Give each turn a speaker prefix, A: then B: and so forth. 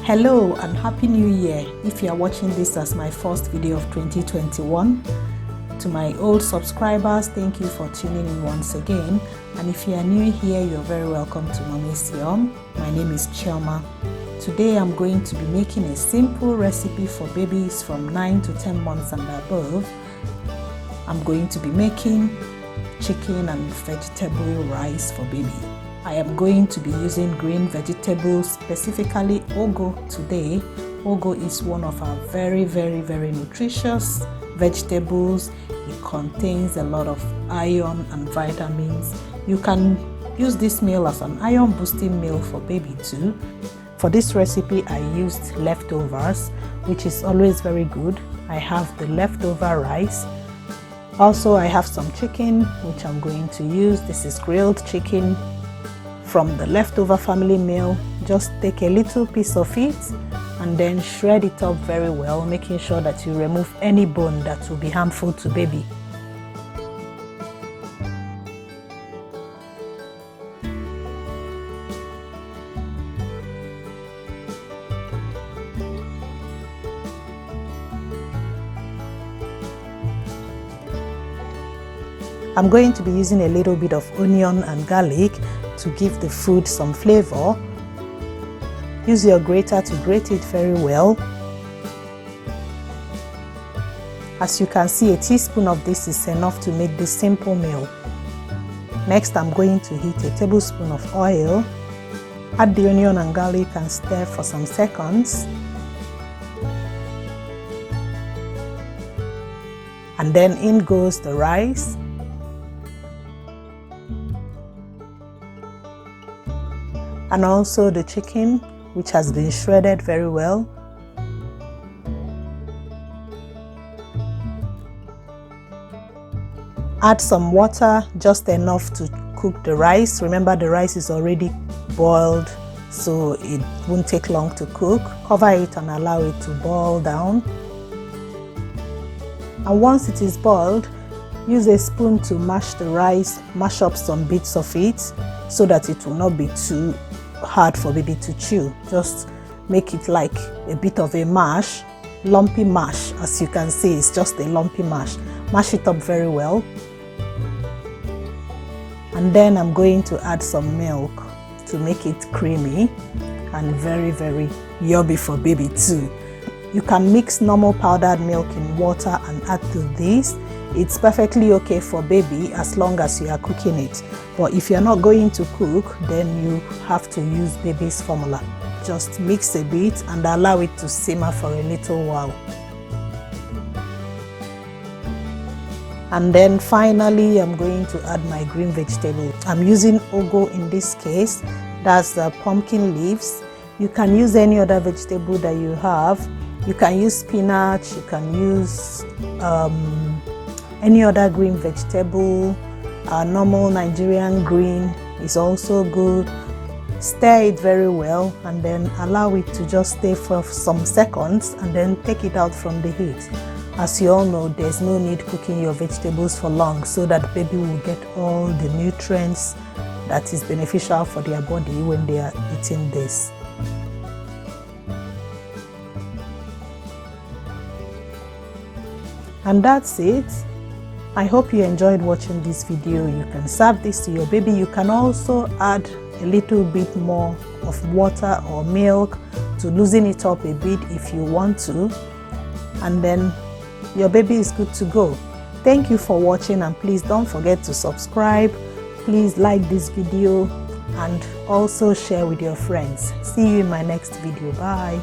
A: Hello and Happy New Year if you are watching this as my first video of 2021. To my old subscribers, thank you for tuning in once again, and if you are new here, you're very welcome to Mommy's Yum. My name is Chioma. Today I'm going to be making a simple recipe for babies from 9 to 10 months and above. I'm going to be making chicken and vegetable rice for baby. I am going to be using green vegetables, specifically ugu today. Ugu is one of our very nutritious vegetables. It contains a lot of iron and vitamins. You can use this meal as an iron boosting meal for baby too. For this recipe I used leftovers, which is always very good. I have the leftover rice. Also I have some chicken which I'm going to use. This is grilled chicken from the leftover family meal. Just take a little piece of it and then shred it up very well, making sure that you remove any bone that will be harmful to baby. I'm going to be using a little bit of onion and garlic to give the food some flavor. Use your grater to grate it very well. As you can see, a teaspoon of this is enough to make this simple meal. Next, I'm going to heat a tablespoon of oil. Add the onion and garlic and stir for some seconds. And then in goes the rice. And also the chicken, which has been shredded very well. Add some water, just enough to cook the rice. Remember, the rice is already boiled, so it won't take long to cook. Cover it and allow it to boil down. And once it is boiled, use a spoon to mash the rice, mash up some bits of it so that it will not be too hard for baby to chew. Just make it like a bit of a mash, lumpy mash. As you can see, it's just a lumpy mash. Mash it up very well. And then I'm going to add some milk to make it creamy and very yummy for baby too. You can mix normal powdered milk in water and add to this. It's perfectly okay for baby as long as you are cooking it. But if you're not going to cook, then you have to use baby's formula. Just mix a bit and allow it to simmer for a little while. And then finally, I'm going to add my green vegetable. I'm using ugu in this case. That's the pumpkin leaves. You can use any other vegetable that you have. You can use spinach, you can use any other green vegetable. Normal Nigerian green is also good. Stir it very well and then allow it to just stay for some seconds and then take it out from the heat. As you all know, there's no need cooking your vegetables for long so that baby will get all the nutrients that is beneficial for their body when they are eating this. And that's it. I hope you enjoyed watching this video. You can serve this to your baby. You can also add a little bit more of water or milk to loosen it up a bit if you want to. And then your baby is good to go. Thank you for watching, and please don't forget to subscribe. Please like this video and also share with your friends. See you in my next video. Bye.